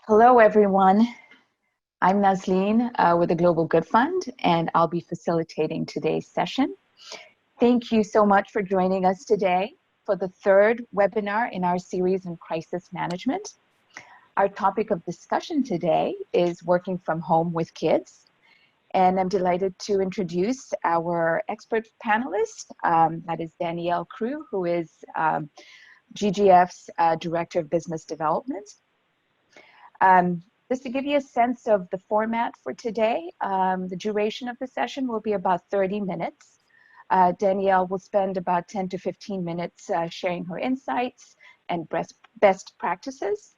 Hello, everyone. I'm Nazleen with the Global Good Fund, and I'll be facilitating today's session. Thank you so much for joining us today for the third webinar in our series in crisis management. Our topic of discussion today is working from home with kids. And I'm delighted to introduce our expert panelist, that is Danielle Crew, who is GGF's Director of Business Development. Just to give you a sense of the format for today, the duration of the session will be about 30 minutes. Danielle will spend about 10 to 15 minutes sharing her insights and best practices.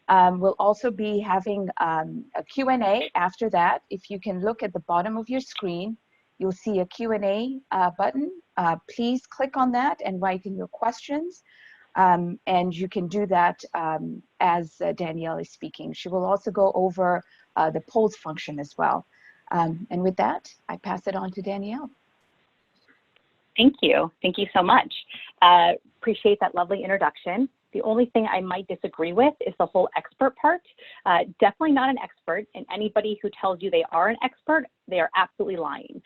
We'll also be having a Q&A after that. If you can look at the bottom of your screen, you'll see a Q&A button. Please click on that and write in your questions. And you can do that as Danielle is speaking. She will also go over the polls function as well. And with that, I pass it on to Danielle. Thank you. Thank you so much. Appreciate that lovely introduction. The only thing I might disagree with is the whole expert part. Definitely not an expert, and anybody who tells you they are an expert, they are absolutely lying,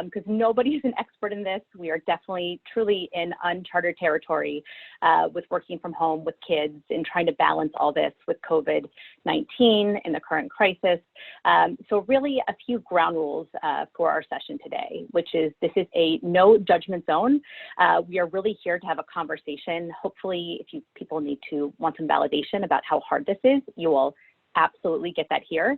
because nobody is an expert in this. We are definitely truly in uncharted territory with working from home with kids and trying to balance all this with COVID-19 and the current crisis. So really a few ground rules for our session today, which is this is a no judgment zone. We are really here to have a conversation. Hopefully, if people need to want some validation about how hard this is, you will absolutely get that here.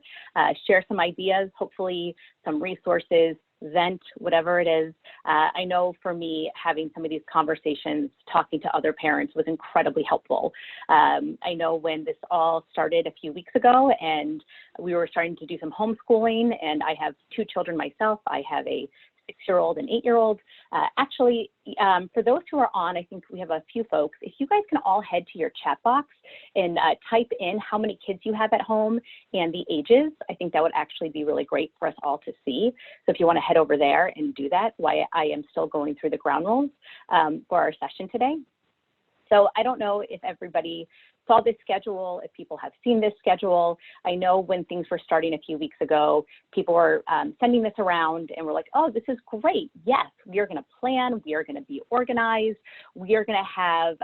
Share some ideas, hopefully some resources, vent, whatever it is. I know for me, having some of these conversations, talking to other parents was incredibly helpful. I know when this all started a few weeks ago and we were starting to do some homeschooling, and I have two children myself. I have a 6-year-old and 8-year-old. Actually, for those who are on, I think we have a few folks. If you guys can all head to your chat box and type in how many kids you have at home and the ages, I think that would actually be really great for us all to see. So if you want to head over there and do that while I am still going through the ground rules for our session today. So I don't know if everybody saw this schedule, if people have seen this schedule. I know when things were starting a few weeks ago, people were sending this around and we're like, oh, this is great. Yes, we are going to plan. We are going to be organized. We are going to have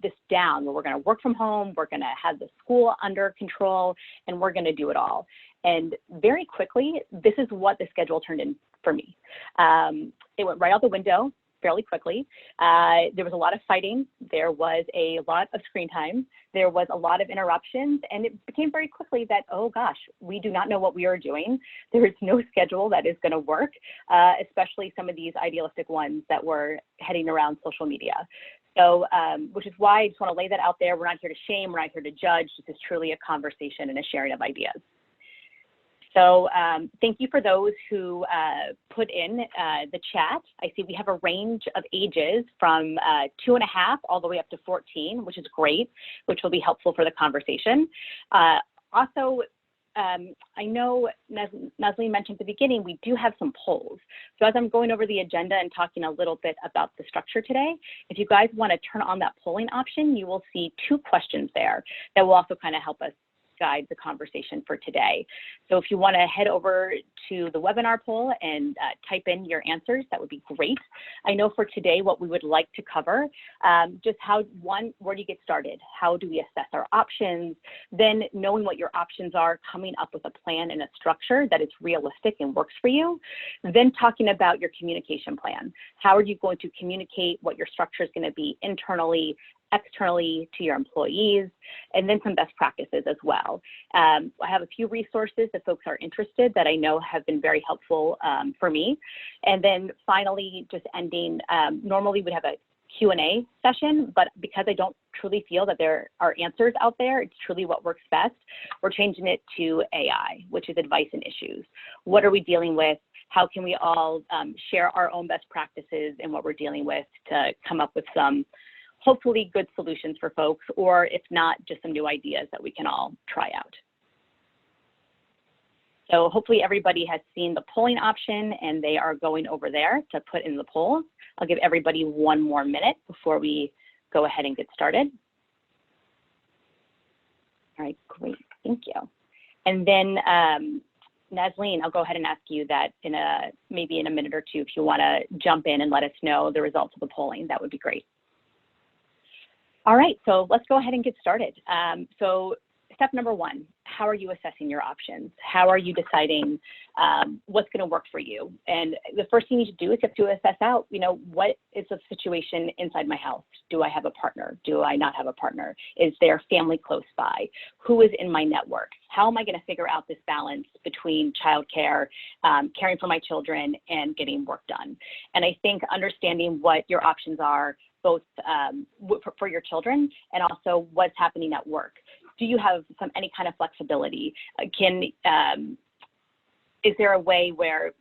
this down where we're going to work from home. We're going to have the school under control, and we're going to do it all. And very quickly, this is what the schedule turned in for me. It went right out the window fairly quickly. There was a lot of fighting. There was a lot of screen time. There was a lot of interruptions, and it became very quickly that, oh gosh, we do not know what we are doing. There is no schedule that is going to work, especially some of these idealistic ones that were heading around social media. So, which is why I just want to lay that out there. We're not here to shame. We're not here to judge. This is truly a conversation and a sharing of ideas. So thank you for those who put in the chat. I see we have a range of ages from 2.5 all the way up to 14, which is great, which will be helpful for the conversation. Also, I know Nazleen mentioned at the beginning, we do have some polls. So as I'm going over the agenda and talking a little bit about the structure today, if you guys want to turn on that polling option, you will see 2 questions there that will also kind of help us guide the conversation for today. So if you want to head over to the webinar poll and type in your answers, that would be great. I know for today what we would like to cover, just where do you get started? How do we assess our options? Then knowing what your options are, coming up with a plan and a structure that is realistic and works for you. Then talking about your communication plan. How are you going to communicate what your structure is going to be internally, externally to your employees, and then some best practices as well. I have a few resources that folks are interested that I know have been very helpful for me. And then finally, just ending, normally we'd have a Q&A session, but because I don't truly feel that there are answers out there, it's truly what works best, we're changing it to AI, which is advice and issues. What are we dealing with? How can we all share our own best practices and what we're dealing with to come up with some hopefully good solutions for folks, or if not, just some new ideas that we can all try out. So hopefully everybody has seen the polling option and they are going over there to put in the polls. I'll give everybody 1 more minute before we go ahead and get started. All right, great. Thank you. And then Nazleen, I'll go ahead and ask you that maybe in a minute or two, if you want to jump in and let us know the results of the polling, that would be great. All right, so let's go ahead and get started. So step number one, how are you assessing your options? How are you deciding what's going to work for you? And the first thing you need to do is you have to assess out, what is the situation inside my house? Do I have a partner? Do I not have a partner? Is there family close by? Who is in my network? How am I going to figure out this balance between childcare, caring for my children, and getting work done? And I think understanding what your options are, both for your children and also what's happening at work. Do you have any kind of flexibility? Is there a way where,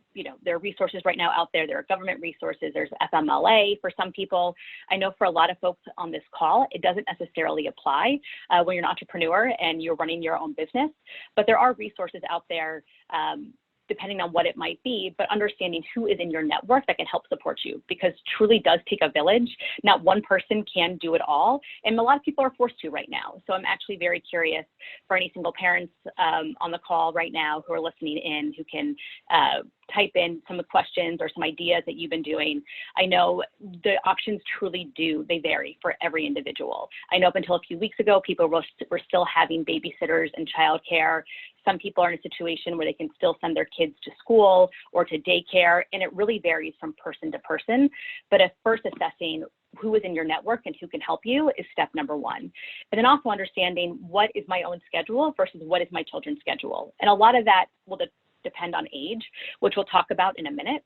there are resources right now out there, there are government resources, there's FMLA for some people. I know for a lot of folks on this call, it doesn't necessarily apply when you're an entrepreneur and you're running your own business, but there are resources out there depending on what it might be, but understanding who is in your network that can help support you, because truly does take a village. Not one person can do it all, and a lot of people are forced to right now. So I'm actually very curious for any single parents on the call right now who are listening in, who can type in some questions or some ideas that you've been doing. I know the options truly they vary for every individual. I know up until a few weeks ago, people were still having babysitters and childcare. Some people are in a situation where they can still send their kids to school or to daycare, and it really varies from person to person. But at first, assessing who is in your network and who can help you is step number one. And then also understanding what is my own schedule versus what is my children's schedule. And a lot of that will depend on age, which we'll talk about in a minute.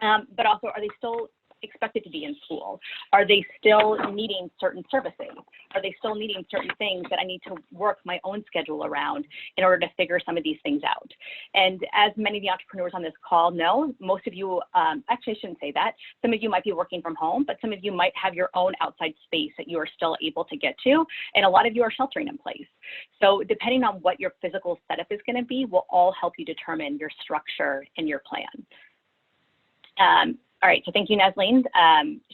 But also, are they still expected to be in school? Are they still needing certain services? Are they still needing certain things that I need to work my own schedule around in order to figure some of these things out? And as many of the entrepreneurs on this call know, most of you, actually I shouldn't say that, some of you might be working from home, but some of you might have your own outside space that you are still able to get to, and a lot of you are sheltering in place. So depending on what your physical setup is going to be, will all help you determine your structure and your plan. All right, so thank you, Nazleen.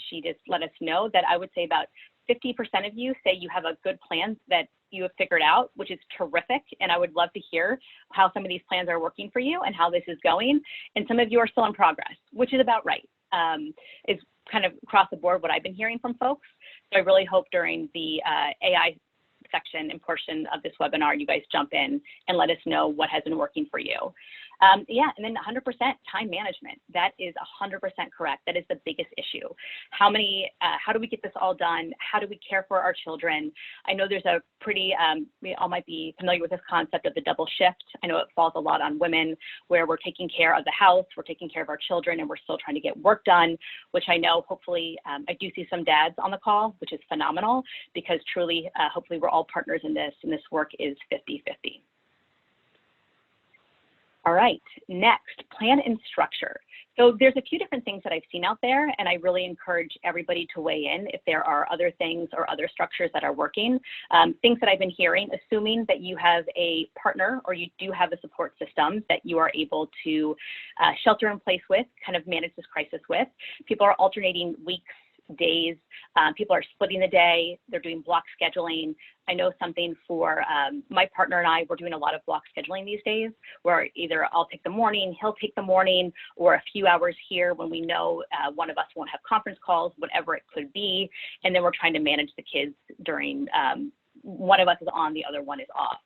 She just let us know that I would say about 50% of you say you have a good plan that you have figured out, which is terrific. And I would love to hear how some of these plans are working for you and how this is going. And some of you are still in progress, which is about right. Is kind of across the board what I've been hearing from folks. So I really hope during the AI section and portion of this webinar, you guys jump in and let us know what has been working for you. Yeah, and then 100% time management. That is 100% correct. That is the biggest issue. How do we get this all done? How do we care for our children? I know there's a pretty, we all might be familiar with this concept of the double shift. I know it falls a lot on women, where we're taking care of the house, we're taking care of our children, and we're still trying to get work done, which I know hopefully, I do see some dads on the call, which is phenomenal, because truly, hopefully we're all partners in this, and this work is 50-50. All right, next, plan and structure. So there's a few different things that I've seen out there, and I really encourage everybody to weigh in if there are other things or other structures that are working. Things that I've been hearing, assuming that you have a partner or you do have a support system that you are able to shelter in place with, kind of manage this crisis with. People are alternating weeks, days. People are splitting the day. They're doing block scheduling. I know something for my partner and I, we're doing a lot of block scheduling these days, where either I'll take the morning, he'll take the morning, or a few hours here when we know one of us won't have conference calls, whatever it could be. And then we're trying to manage the kids during, one of us is on, the other one is off.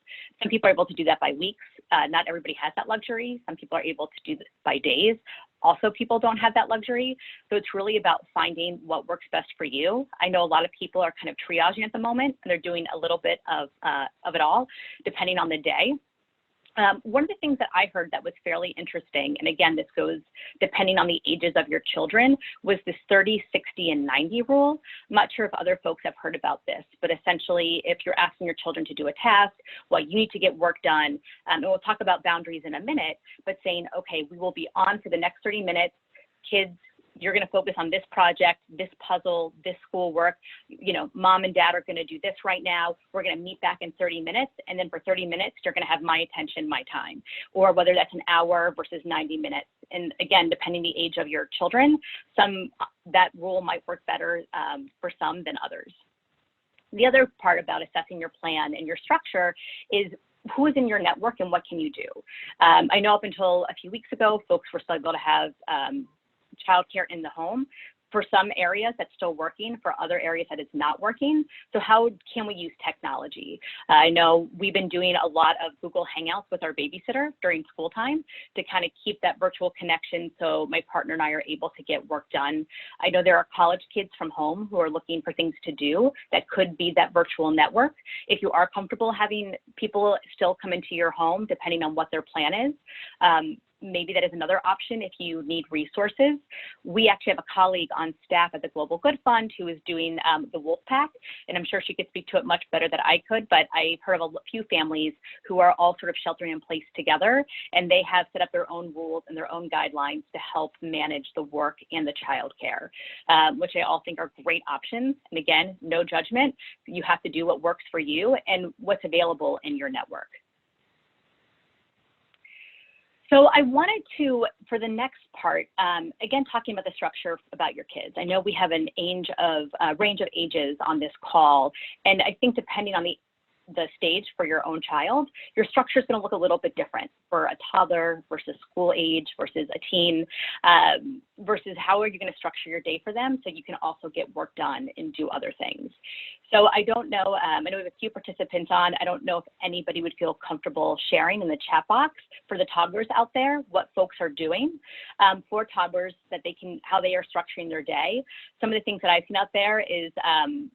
Some people are able to do that by weeks. Not everybody has that luxury. Some people are able to do this by days. Also, people don't have that luxury. So it's really about finding what works best for you. I know a lot of people are kind of triaging at the moment, and they're doing a little bit of it all, depending on the day. One of the things that I heard that was fairly interesting, and again, this goes depending on the ages of your children, was this 30, 60, and 90 rule. I'm not sure if other folks have heard about this, but essentially, if you're asking your children to do a task, well, you need to get work done, and we'll talk about boundaries in a minute, but saying, okay, we will be on for the next 30 minutes, kids, you're going to focus on this project, this puzzle, this schoolwork. You know, mom and dad are going to do this right now. We're going to meet back in 30 minutes. And then for 30 minutes, you're going to have my attention, my time, or whether that's an hour versus 90 minutes. And again, depending the age of your children, that rule might work better for some than others. The other part about assessing your plan and your structure is who is in your network and what can you do? I know up until a few weeks ago, folks were still able to have childcare in the home. For some areas, that's still working. For other areas, that is not working. So how can we use technology? I know we've been doing a lot of Google Hangouts with our babysitter during school time to kind of keep that virtual connection so my partner and I are able to get work done. I know there are college kids from home who are looking for things to do that could be that virtual network. If you are comfortable having people still come into your home, depending on what their plan is, maybe that is another option if you need resources. We actually have a colleague on staff at the Global Good Fund who is doing the Wolfpack, and I'm sure she could speak to it much better than I could, but I've heard of a few families who are all sort of sheltering in place together, and they have set up their own rules and their own guidelines to help manage the work and the childcare, which I all think are great options. And again, no judgment. You have to do what works for you and what's available in your network. So I wanted to, for the next part, again, talking about the structure about your kids. I know we have an range of ages on this call, and I think depending on the stage for your own child, your structure is going to look a little bit different for a toddler versus school age versus a teen, versus how are you going to structure your day for them so you can also get work done and do other things. So I don't know, I know we have a few participants on. I don't know if anybody would feel comfortable sharing in the chat box for the toddlers out there what folks are doing for toddlers, that they can, how they are structuring their day. Some of the things that I've seen out there is,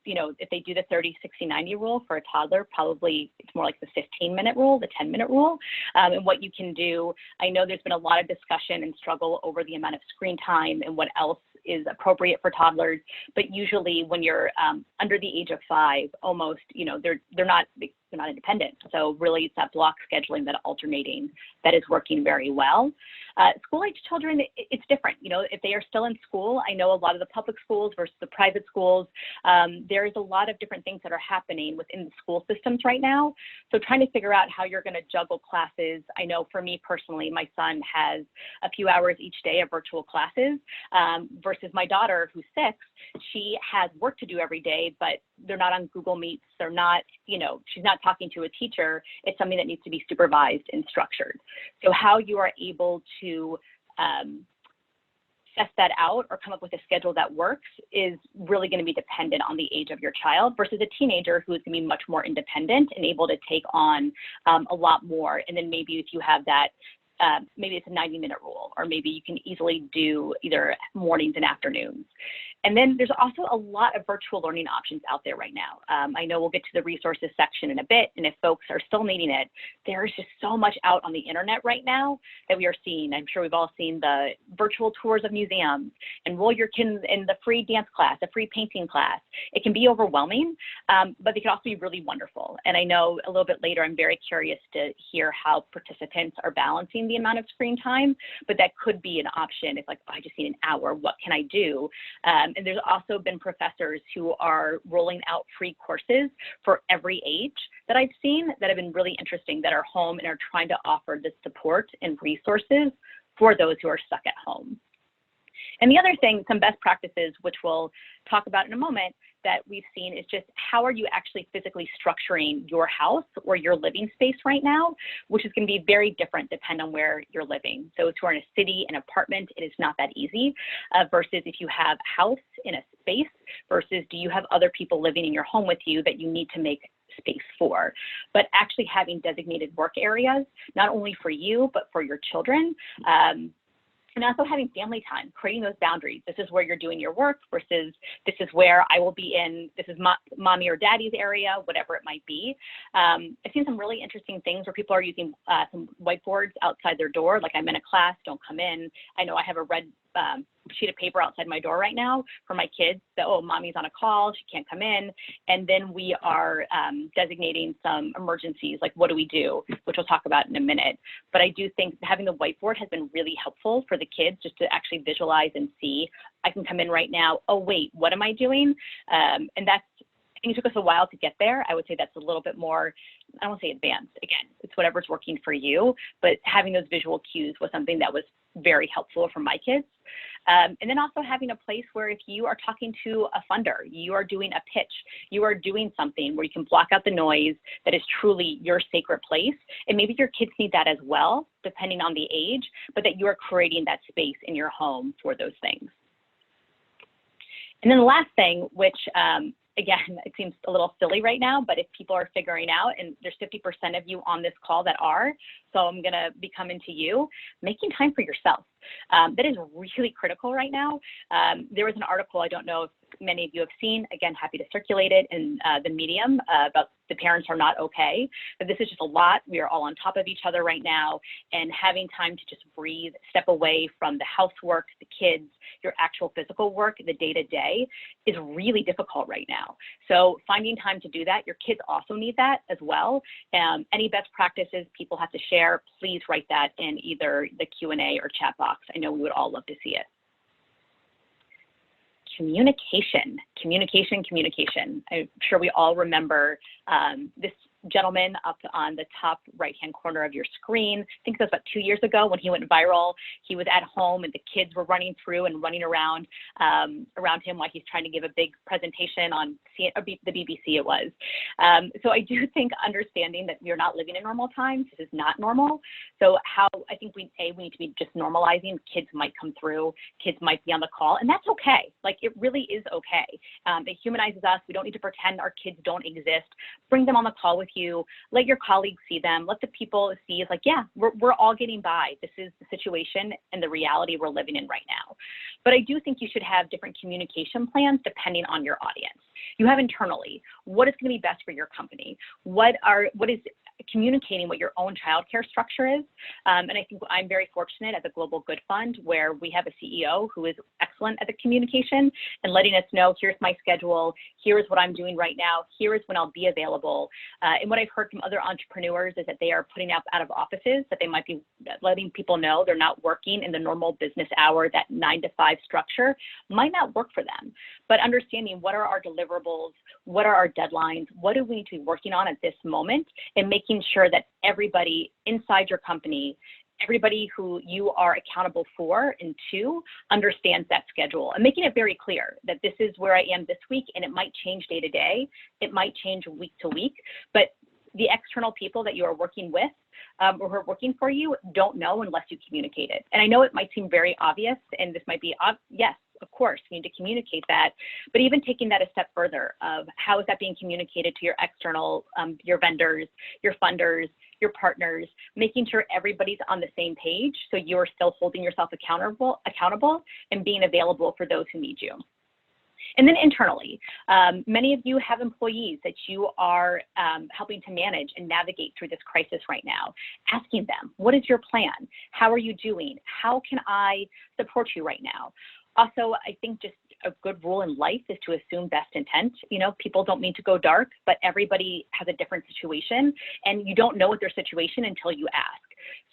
you know, if they do the 30-60-90 rule for a toddler, probably it's more like the 15-minute rule, the 10-minute rule, and what you can do. I know there's been a lot of discussion and struggle over the amount of screen time and what else is appropriate for toddlers, but usually when you're under the age of 5, almost, you know, they're not independent. So really it's that block scheduling, that alternating, that is working very well. School-age children, it's different. You know, if they are still in school, I know a lot of the public schools versus the private schools, there is a lot of different things that are happening within the school systems right now. So trying to figure out how you're going to juggle classes. I know for me personally, my son has a few hours each day of virtual classes versus my daughter who's 6, she has work to do every day, but they're not on Google Meets. They're not, you know, she's not talking to a teacher. It's something that needs to be supervised and structured. So how you are able to test that out or come up with a schedule that works is really going to be dependent on the age of your child versus a teenager who is going to be much more independent and able to take on a lot more. And then maybe if you have that, maybe it's a 90-minute rule, or maybe you can easily do either mornings and afternoons. And then there's also a lot of virtual learning options out there right now. I know we'll get to the resources section in a bit, and if folks are still needing it, there's just so much out on the internet right now that we are seeing. I'm sure we've all seen the virtual tours of museums, enroll your kid in the free dance class, a free painting class. It can be overwhelming, but they can also be really wonderful. And I know a little bit later, I'm very curious to hear how participants are balancing the amount of screen time, but that could be an option. If like, oh, I just need an hour, what can I do? And there's also been professors who are rolling out free courses for every age that I've seen that have been really interesting, that are home and are trying to offer the support and resources for those who are stuck at home. And the other thing, some best practices, which we'll talk about in a moment, that we've seen is just how are you actually physically structuring your house or your living space right now, which is going to be very different depending on where you're living. So if you're in a city, an apartment, it is not that easy versus if you have a house in a space versus do you have other people living in your home with you that you need to make space for. But actually having designated work areas, not only for you, but for your children, and also having family time, creating those boundaries. This is where you're doing your work versus this is where I will be in, this is mommy or daddy's area, whatever it might be. I've seen some really interesting things where people are using some whiteboards outside their door, like I'm in a class, don't come in. I know I have a red sheet of paper outside my door right now for my kids that, oh, mommy's on a call, she can't come in. And then we are designating some emergencies, like what do we do, which we'll talk about in a minute. But I do think having the whiteboard has been really helpful for the kids just to actually visualize and see, I can come in right now, oh wait, what am I doing? And that's, I think it took us a while to get there. I would say that's a little bit more, I don't want to say advanced. Again, it's whatever's working for you, but having those visual cues was something that was very helpful for my kids. And then also having a place where if you are talking to a funder, you are doing a pitch, you are doing something where you can block out the noise that is truly your sacred place. And maybe your kids need that as well, depending on the age, but that you are creating that space in your home for those things. And then the last thing, which again, it seems a little silly right now, but if people are figuring out, and there's 50% of you on this call that are, so I'm gonna be coming to you, making time for yourself. That is really critical right now. There was an article, I don't know if many of you have seen, again, happy to circulate it in the Medium about the parents are not okay, but this is just a lot. We are all on top of each other right now, and having time to just breathe, step away from the housework, the kids, your actual physical work, the day-to-day is really difficult right now. So finding time to do that, your kids also need that as well. Any best practices people have to share, please write that in either the Q&A or chat box. I know we would all love to see it. Communication. I'm sure we all remember this gentleman up on the top right-hand corner of your screen. I think that was about 2 years ago when he went viral. He was at home and the kids were running through and running around him while he's trying to give a big presentation on the BBC it was. So I do think understanding that we're not living in normal times, this is not normal. So I think we need to be just normalizing. Kids might come through, kids might be on the call, and that's okay. Like, it really is okay. It humanizes us. We don't need to pretend our kids don't exist. Bring them on the call with you, let your colleagues see them, let the people see, it's like, yeah, we're all getting by. This is the situation and the reality we're living in right now. But I do think you should have different communication plans depending on your audience. You have internally, what is going to be best for your company? What is communicating what your own childcare structure is. And I think I'm very fortunate at the Global Good Fund, where we have a CEO who is excellent at the communication and letting us know, here's my schedule, here is what I'm doing right now, here is when I'll be available. And what I've heard from other entrepreneurs is that they are putting up out of offices, that they might be letting people know they're not working in the normal business hour, that 9 to 5 structure might not work for them. But understanding what are our deliverables, what are our deadlines, what do we need to be working on at this moment, and making sure that everybody inside your company, everybody who you are accountable for and to, understands that schedule, and making it very clear that this is where I am this week, and it might change day to day, it might change week to week, but the external people that you are working with or who are working for you don't know unless you communicate it. And I know it might seem very obvious, and this might be, yes, of course, you need to communicate that, but even taking that a step further of how is that being communicated to your external, your vendors, your funders, your partners, making sure everybody's on the same page so you're still holding yourself accountable and being available for those who need you. And then internally, many of you have employees that you are helping to manage and navigate through this crisis right now, asking them, what is your plan? How are you doing? How can I support you right now? Also, I think just a good rule in life is to assume best intent. You know, people don't mean to go dark, but everybody has a different situation, and you don't know what their situation until you ask.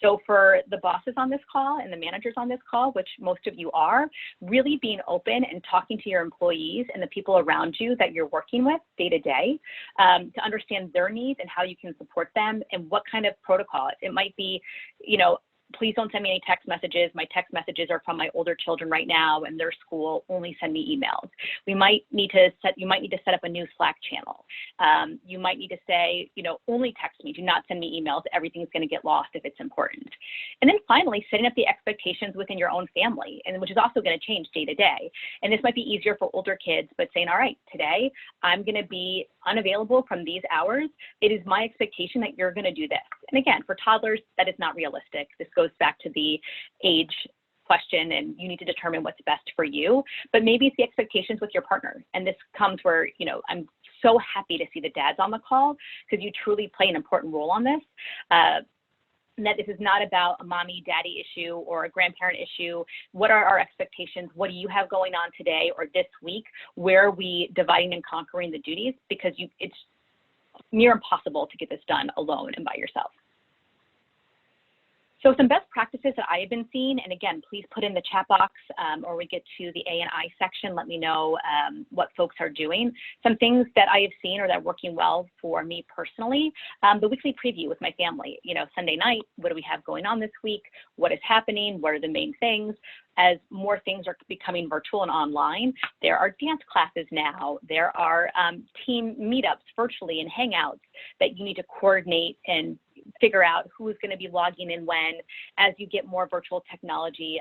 So for the bosses on this call and the managers on this call, which most of you are, really being open and talking to your employees and the people around you that you're working with day to day to understand their needs and how you can support them and what kind of protocol. It might be, you know, please don't send me any text messages. My text messages are from my older children right now and their school. Only send me emails. You might need to set up a new Slack channel. You might need to say, you know, only text me. Do not send me emails. Everything's going to get lost if it's important. And then finally, setting up the expectations within your own family, and which is also going to change day to day. And this might be easier for older kids, but saying, all right, today I'm going to be unavailable from these hours. It is my expectation that you're going to do this. And again, for toddlers, that is not realistic. This goes back to the age question, and you need to determine what's best for you. But maybe it's the expectations with your partner. And this comes where, you know, I'm so happy to see the dads on the call because you truly play an important role on this. And that this is not about a mommy daddy issue or a grandparent issue. What are our expectations? What do you have going on today or this week? Where are we dividing and conquering the duties? Because it's near impossible to get this done alone and by yourself. So some best practices that I have been seeing, and again, please put in the chat box or we get to the A&I section, let me know what folks are doing. Some things that I have seen or that are working well for me personally, the weekly preview with my family. You know, Sunday night, what do we have going on this week? What is happening? What are the main things? As more things are becoming virtual and online, there are dance classes now. There are team meetups virtually and hangouts that you need to coordinate and figure out who's going to be logging in when, as you get more virtual technology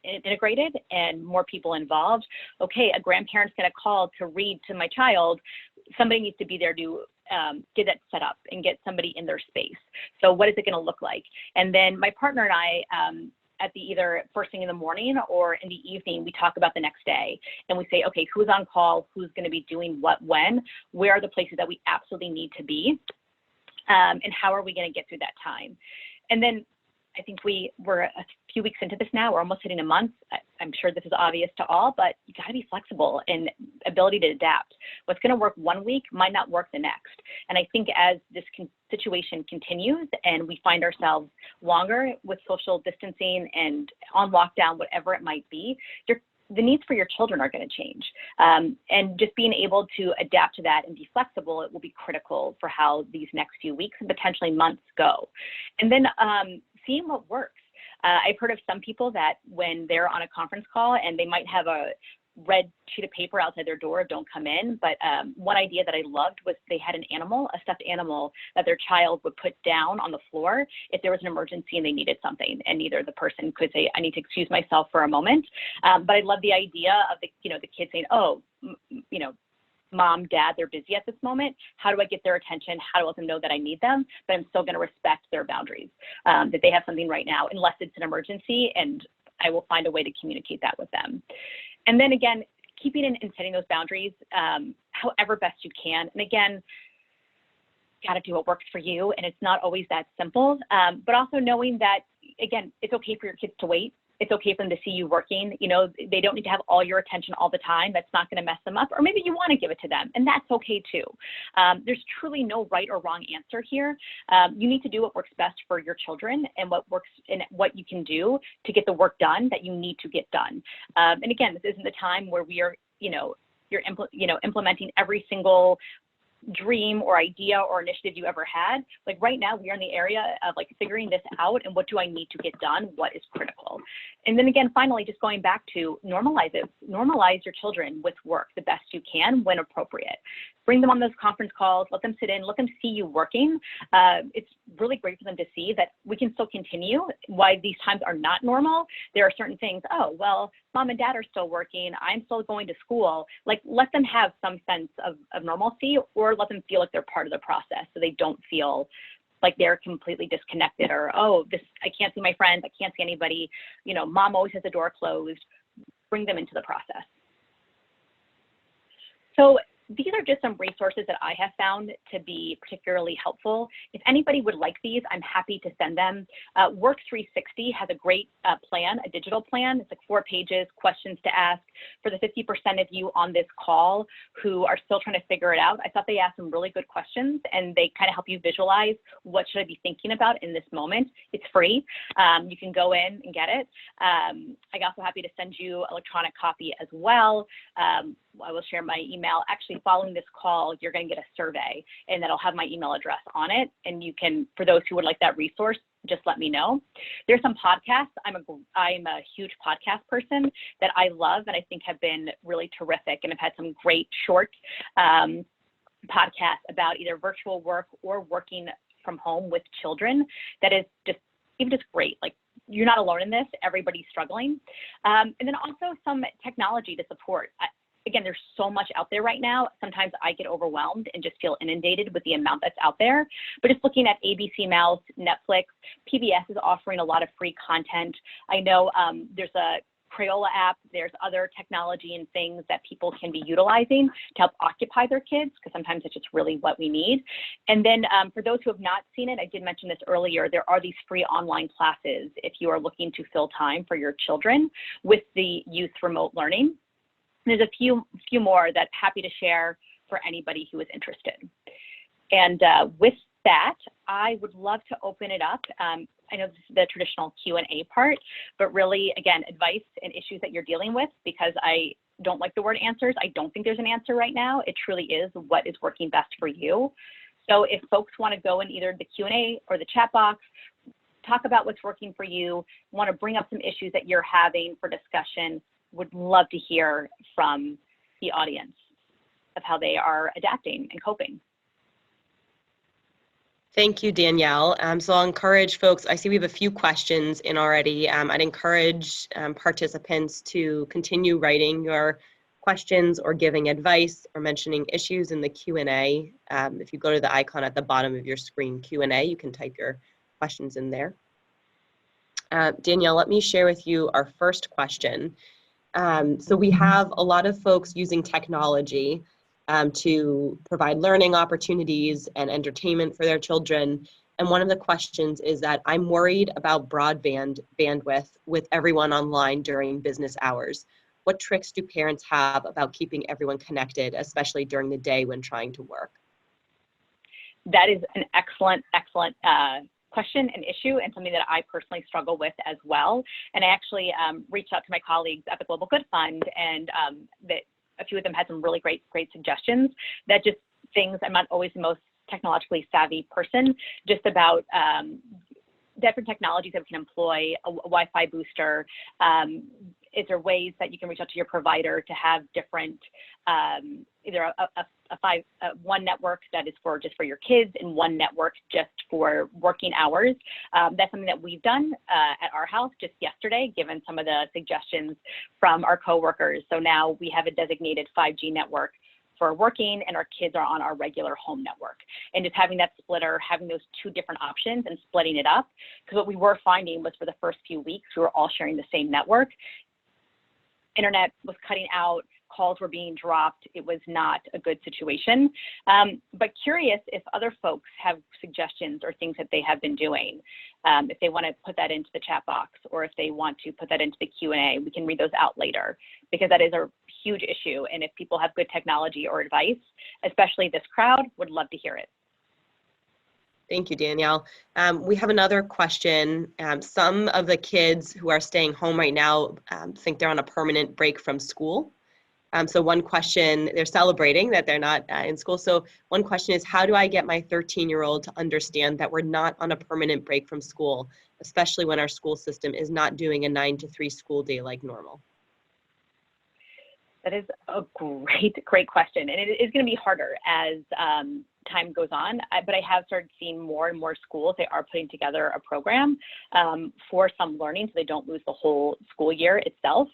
integrated and more people involved. Okay, a grandparent's going to call to read to my child. Somebody needs to be there to get that set up and get somebody in their space. So what is it going to look like? And then my partner and I, at the either first thing in the morning or in the evening, we talk about the next day and we say, okay, who's on call, who's going to be doing what, when, where are the places that we absolutely need to be, and how are we going to get through that time? And then I think we're a few weeks into this now, we're almost hitting a month. I'm sure this is obvious to all, but you got to be flexible and ability to adapt. What's going to work one week might not work the next. And I think as this situation continues and we find ourselves longer with social distancing and on lockdown, whatever it might be, the needs for your children are going to change. And just being able to adapt to that and be flexible, it will be critical for how these next few weeks and potentially months go. And then seeing what works. I've heard of some people that when they're on a conference call and they might have a red sheet of paper outside their door, don't come in. But one idea that I loved was they had an animal, a stuffed animal that their child would put down on the floor if there was an emergency and they needed something. And either the person could say, I need to excuse myself for a moment. But I love the idea of the kid saying, oh, Mom, Dad, they're busy at this moment. How do I get their attention? How do I let them know that I need them? But I'm still going to respect their boundaries, that they have something right now, unless it's an emergency, and I will find a way to communicate that with them. And then again, keeping and setting those boundaries however best you can. And again, got to do what works for you. And it's not always that simple, but also knowing that, again, it's okay for your kids to wait. It's okay for them to see you working. You know, they don't need to have all your attention all the time. That's not going to mess them up. Or maybe you want to give it to them, and that's okay too. There's truly no right or wrong answer here. You need to do what works best for your children and what works and what you can do to get the work done that you need to get done. And again, this isn't the time where we are, you're implementing every single dream or idea or initiative you ever had. Like right now, we are in the area of like figuring this out and what do I need to get done? What is critical? And then again, finally, just going back to normalize it. Normalize your children with work the best you can when appropriate. Bring them on those conference calls, let them sit in, let them see you working. It's really great for them to see that we can still continue. Why these times are not normal, there are certain things, oh, well, Mom and Dad are still working, I'm still going to school. Like, let them have some sense of normalcy, or let them feel like they're part of the process so they don't feel like they're completely disconnected or, oh, I can't see my friends, I can't see anybody. Mom always has the door closed. Bring them into the process. So these are just some resources that I have found to be particularly helpful. If anybody would like these, I'm happy to send them. Work 360 has a great plan, a digital plan. It's like 4 pages, questions to ask. For the 50% of you on this call who are still trying to figure it out, I thought they asked some really good questions, and they kind of help you visualize what should I be thinking about in this moment. It's free. You can go in and get it. I'm also happy to send you an electronic copy as well. I will share my email. Actually, following this call, you're going to get a survey, and that'll have my email address on it. And you can, for those who would like that resource, just let me know. There's some podcasts. I'm a huge podcast person that I love and I think have been really terrific, and have had some great short podcasts about either virtual work or working from home with children. That is just great. Like, you're not alone in this. Everybody's struggling. And then also some technology to support. Again, there's so much out there right now. Sometimes I get overwhelmed and just feel inundated with the amount that's out there. But just looking at ABC Mouse, Netflix, PBS is offering a lot of free content. I know there's a Crayola app, there's other technology and things that people can be utilizing to help occupy their kids, because sometimes it's just really what we need. And then for those who have not seen it, I did mention this earlier, there are these free online classes if you are looking to fill time for your children with the youth remote learning. There's a few more that I'm happy to share for anybody who is interested. And with that, I would love to open it up I know this is the traditional Q&A part, but really, again, advice and issues that you're dealing with, because I don't like the word answers. I don't think there's an answer right now. It truly is what is working best for you. So if folks want to go in either the Q&A or the chat box, talk about what's working for you, want to bring up some issues that you're having for discussion, would love to hear from the audience of how they are adapting and coping. Thank you, Danielle. So I'll encourage folks, I see we have a few questions in already. I'd encourage participants to continue writing your questions or giving advice or mentioning issues in the Q&A. If you go to the icon at the bottom of your screen, Q&A, you can type your questions in there. Danielle, let me share with you our first question. So we have a lot of folks using technology to provide learning opportunities and entertainment for their children. And one of the questions is that I'm worried about broadband bandwidth with everyone online during business hours. What tricks do parents have about keeping everyone connected, especially during the day when trying to work? That is an excellent question and issue, and something that I personally struggle with as well. And I actually reached out to my colleagues at the Global Good Fund, and that a few of them had some really great suggestions. That just things, I'm not always the most technologically savvy person, just about different technologies that we can employ, a Wi-Fi booster. Is there ways that you can reach out to your provider to have different, either one network that is just for your kids and one network just for working hours? That's something that we've done at our house just yesterday, given some of the suggestions from our coworkers. So now we have a designated 5G network for working, and our kids are on our regular home network. And just having that splitter, having those two different options and splitting it up, because what we were finding was for the first few weeks, we were all sharing the same network. Internet was cutting out, calls were being dropped. It was not a good situation. But curious if other folks have suggestions or things that they have been doing. If they want to put that into the chat box, or if they want to put that into the Q&A, we can read those out later, because that is a huge issue. And if people have good technology or advice, especially this crowd, would love to hear it. Thank you, Danielle. We have another question. Some of the kids who are staying home right now think they're on a permanent break from school. So one question, they're celebrating that they're not in school. So one question is, how do I get my 13-year-old to understand that we're not on a permanent break from school, especially when our school system is not doing a 9 to 3 school day like normal? That is a great question. And it is going to be harder as time goes on, but I have started seeing more and more schools, they are putting together a program for some learning so they don't lose the whole school year itself.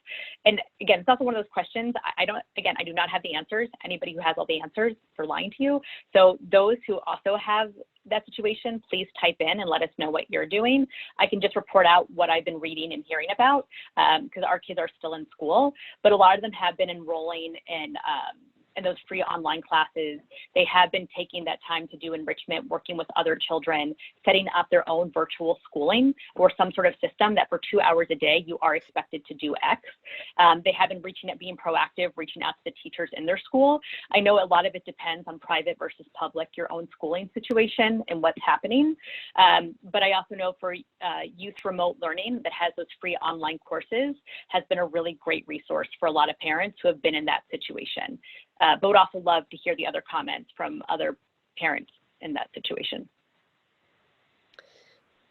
And again, it's also one of those questions, I do not have the answers. Anybody who has all the answers, they're lying to you. So those who also have that situation, please type in and let us know what you're doing. I can just report out what I've been reading and hearing about, because our kids are still in school, but a lot of them have been enrolling in those free online classes. They have been taking that time to do enrichment, working with other children, setting up their own virtual schooling or some sort of system that for 2 hours a day, you are expected to do X. They have been being proactive, reaching out to the teachers in their school. I know a lot of it depends on private versus public, your own schooling situation and what's happening. But I also know for youth remote learning that has those free online courses has been a really great resource for a lot of parents who have been in that situation. But would also love to hear the other comments from other parents in that situation.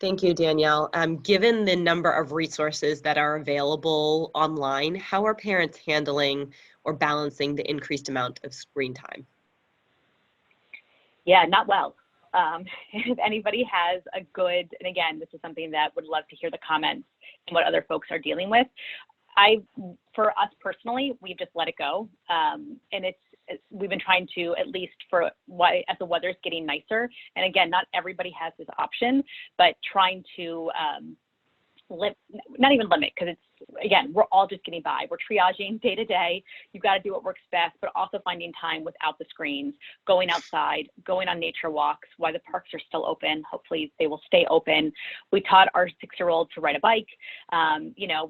Thank you, Danielle. Given the number of resources that are available online, how are parents handling or balancing the increased amount of screen time? Yeah, not well. If anybody has a good, and again, this is something that would love to hear the comments and what other folks are dealing with. For us personally, we've just let it go. And we've been trying to, at least as the weather's getting nicer, and again, not everybody has this option, but trying to not even limit, because it's, again, we're all just getting by. We're triaging day to day. You've got to do what works best, but also finding time without the screens, going outside, going on nature walks while the parks are still open. Hopefully they will stay open. We taught our 6-year-old to ride a bike.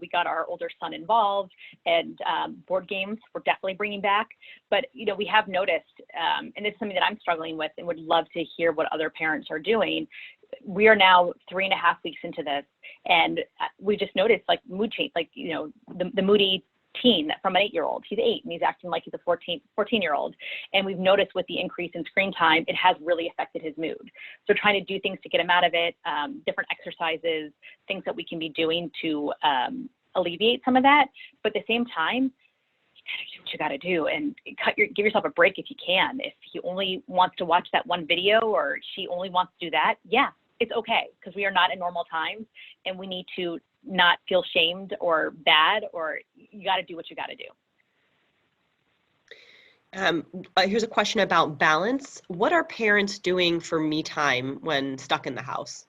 We got our older son involved, and board games we're definitely bringing back. But, we have noticed, and this is something that I'm struggling with and would love to hear what other parents are doing. we are now 3.5 weeks into this, and we just noticed like mood change, like, you know, the moody teen from an 8-year-old. He's 8 and he's acting like he's a 14-year-old. And we've noticed with the increase in screen time, it has really affected his mood. So trying to do things to get him out of it, different exercises, things that we can be doing to alleviate some of that. But at the same time, you gotta do what you gotta do, and give yourself a break if you can. If he only wants to watch that one video or she only wants to do that, yeah, it's okay, because we are not in normal times and we need to not feel shamed or bad, or you got to do what you got to do. Here's a question about balance. What are parents doing for me time when stuck in the house?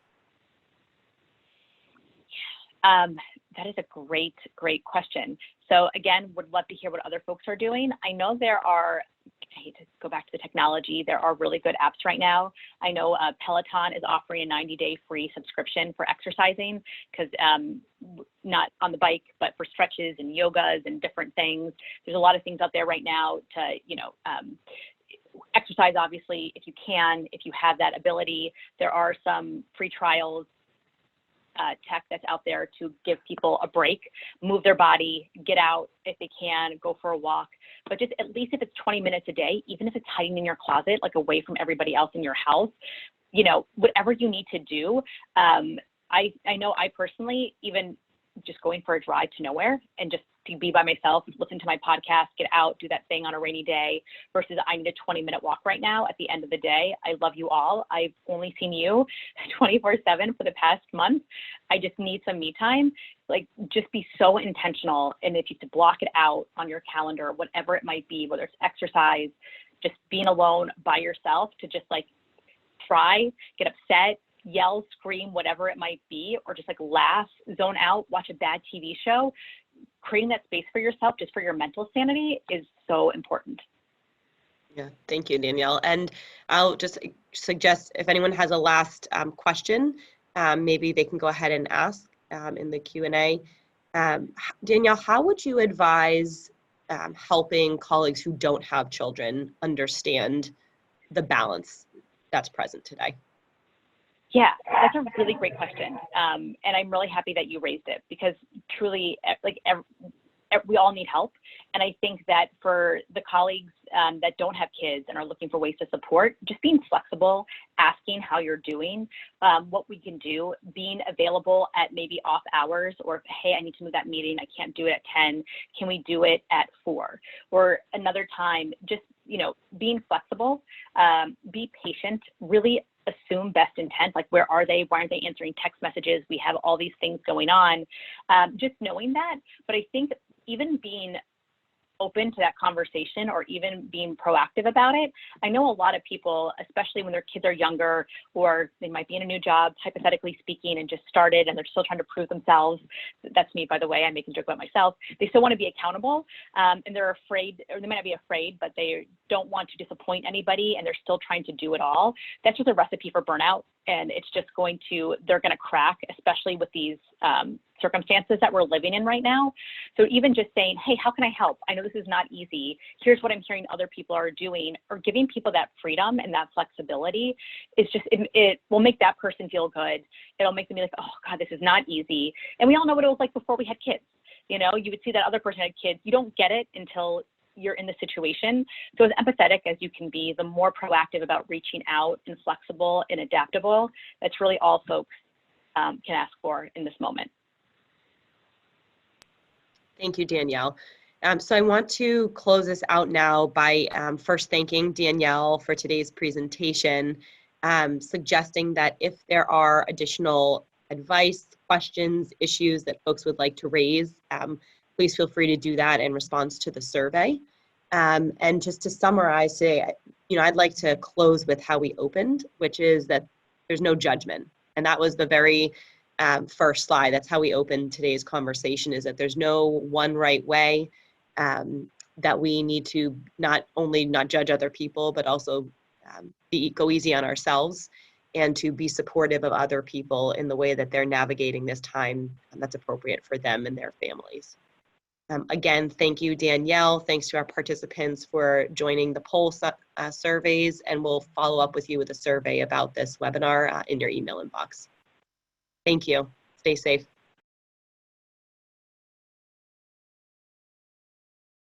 That is a great, great question. So again, would love to hear what other folks are doing. I know there are, I hate to go back to the technology, there are really good apps right now. I know Peloton is offering a 90-day free subscription for exercising, because not on the bike, but for stretches and yogas and different things. There's a lot of things out there right now to, you know, exercise, obviously, if you can, if you have that ability. There are some free trials, tech that's out there to give people a break, move their body, get out if they can, go for a walk. But just at least if it's 20 minutes a day, even if it's hiding in your closet, like away from everybody else in your house, you know, whatever you need to do. I know I personally, even just going for a drive to nowhere and just to be by myself, listen to my podcast, get out, do that thing on a rainy day, versus I need a 20-minute walk right now at the end of the day. I love you all. I've only seen you 24/7 for the past month. I just need some me time. Like, just be so intentional. And if you have to block it out on your calendar, whatever it might be, whether it's exercise, just being alone by yourself, to just like try, get upset, yell, scream, whatever it might be, or just like laugh, zone out, watch a bad TV show. Creating that space for yourself, just for your mental sanity, is so important. Yeah, thank you, Danielle. And I'll just suggest if anyone has a last question, maybe they can go ahead and ask in the Q&A. Danielle, how would you advise helping colleagues who don't have children understand the balance that's present today? Yeah, that's a really great question. And I'm really happy that you raised it, because truly, like, we all need help. And I think that for the colleagues that don't have kids and are looking for ways to support, just being flexible, asking how you're doing, what we can do, being available at maybe off hours, or, hey, I need to move that meeting, I can't do it at 10, can we do it at 4? Or another time, just, you know, being flexible, be patient, really assume best intent, like, where are they? Why aren't they answering text messages? We have all these things going on, just knowing that. But I think even being open to that conversation, or even being proactive about it. I know a lot of people, especially when their kids are younger, or they might be in a new job, hypothetically speaking, and just started and they're still trying to prove themselves. That's me, by the way. I'm making a joke about myself. They still want to be accountable, and they're afraid, or they might not be afraid, but they don't want to disappoint anybody, and they're still trying to do it all. That's just a recipe for burnout. And it's just they're going to crack, especially with these circumstances that we're living in right now. So even just saying, hey, how can I help? I know this is not easy. Here's what I'm hearing other people are doing, or giving people that freedom and that flexibility is just, it will make that person feel good. It'll make them be like, oh God, this is not easy. And we all know what it was like before we had kids. You know, you would see that other person had kids. You don't get it until you're in the situation. So as empathetic as you can be, the more proactive about reaching out and flexible and adaptable, that's really all folks can ask for in this moment. Thank you, Danielle. So I want to close this out now by first thanking Danielle for today's presentation, suggesting that if there are additional advice, questions, issues that folks would like to raise, please feel free to do that in response to the survey. And just to summarize today, I'd like to close with how we opened, which is that there's no judgment. And that was the very first slide. That's how we opened today's conversation, is that there's no one right way, that we need to not only not judge other people, but also go easy on ourselves, and to be supportive of other people in the way that they're navigating this time that's appropriate for them and their families. Again, thank you, Danielle. Thanks to our participants for joining the poll surveys, and we'll follow up with you with a survey about this webinar in your email inbox. Thank you. Stay safe.